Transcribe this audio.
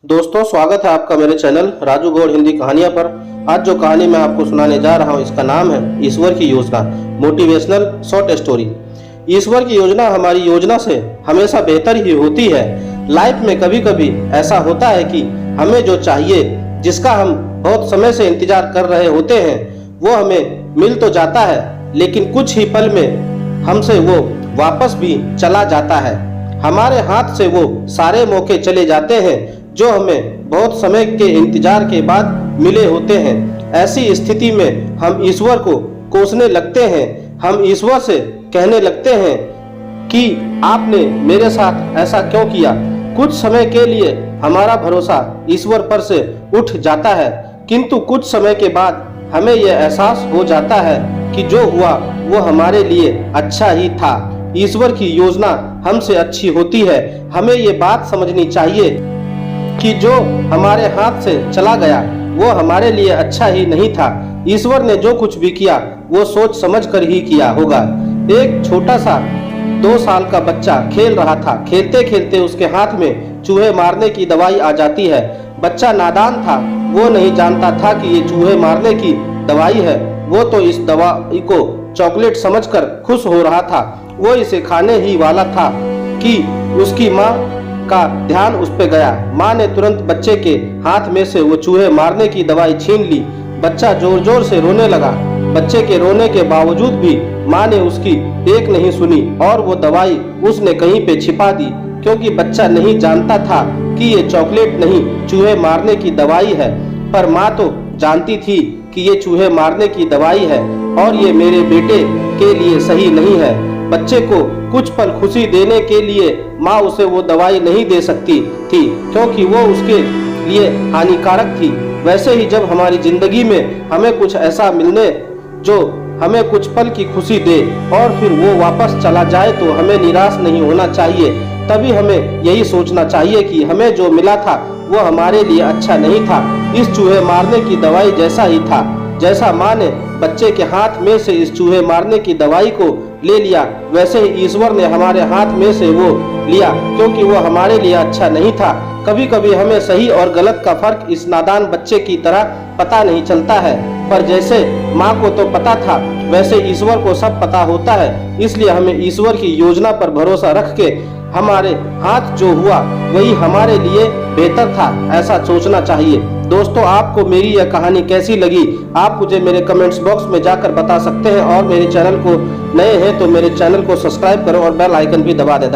दोस्तों, स्वागत है आपका मेरे चैनल राजू गौड़ हिंदी कहानियां पर। आज जो कहानी मैं आपको सुनाने जा रहा हूं, इसका नाम है ईश्वर की योजना, मोटिवेशनल शॉर्ट स्टोरी। ईश्वर की योजना हमारी योजना से हमेशा बेहतर ही होती है। लाइफ में कभी कभी ऐसा होता है कि हमें जो चाहिए, जिसका हम बहुत समय से इंतजार कर रहे होते हैं, वो हमें मिल तो जाता है, लेकिन कुछ ही पल में हमसे वो वापस भी चला जाता है। हमारे हाथ से वो सारे मौके चले जाते हैं जो हमें बहुत समय के इंतजार के बाद मिले होते हैं। ऐसी स्थिति में हम ईश्वर को कोसने लगते हैं। हम ईश्वर से कहने लगते हैं कि आपने मेरे साथ ऐसा क्यों किया। कुछ समय के लिए हमारा भरोसा ईश्वर पर से उठ जाता है, किंतु कुछ समय के बाद हमें यह एहसास हो जाता है कि जो हुआ वो हमारे लिए अच्छा ही था। ईश्वर की योजना हमसे अच्छी होती है। हमें ये बात समझनी चाहिए कि जो हमारे हाथ से चला गया वो हमारे लिए अच्छा ही नहीं था। ईश्वर ने जो कुछ भी किया वो सोच समझ कर ही किया होगा। एक छोटा सा 2 साल का बच्चा खेल रहा था। खेलते खेलते उसके हाथ में चूहे मारने की दवाई आ जाती है। बच्चा नादान था, वो नहीं जानता था कि ये चूहे मारने की दवाई है। वो तो इस दवाई को चॉकलेट समझकर खुश हो रहा था। वो इसे खाने ही वाला था कि उसकी माँ का ध्यान उस पे गया। माँ ने तुरंत बच्चे के हाथ में से वो चूहे मारने की दवाई छीन ली। बच्चा जोर जोर से रोने लगा। बच्चे के रोने के बावजूद भी माँ ने उसकी एक नहीं सुनी और वो दवाई उसने कहीं पे छिपा दी, क्योंकि बच्चा नहीं जानता था कि ये चॉकलेट नहीं, चूहे मारने की दवाई है। पर माँ तो जानती थी कि ये चूहे मारने की दवाई है और ये मेरे बेटे के लिए सही नहीं है। बच्चे को कुछ पल खुशी देने के लिए माँ उसे वो दवाई नहीं दे सकती थी, क्योंकि वो उसके लिए हानिकारक थी। वैसे ही जब हमारी जिंदगी में हमें कुछ ऐसा मिलने जो हमें कुछ पल की खुशी दे और फिर वो वापस चला जाए, तो हमें निराश नहीं होना चाहिए। तभी हमें यही सोचना चाहिए कि हमें जो मिला था वो हमारे लिए अच्छा नहीं था। इस चूहे मारने की दवाई जैसा ही था। जैसा माँ ने बच्चे के हाथ में से इस चूहे मारने की दवाई को ले लिया, वैसे ही ईश्वर ने हमारे हाथ में से वो लिया, क्योंकि वो हमारे लिए अच्छा नहीं था। कभी कभी हमें सही और गलत का फर्क इस नादान बच्चे की तरह पता नहीं चलता है, पर जैसे माँ को तो पता था, वैसे ईश्वर को सब पता होता है। इसलिए हमें ईश्वर की योजना पर भरोसा रख के हमारे हाथ जो हुआ वही हमारे लिए बेहतर था, ऐसा सोचना चाहिए। दोस्तों, आपको मेरी यह कहानी कैसी लगी, आप मुझे मेरे कमेंट्स बॉक्स में जाकर बता सकते हैं। और मेरे चैनल को नए हैं तो मेरे चैनल को सब्सक्राइब करो और बेल आइकन भी दबा दें।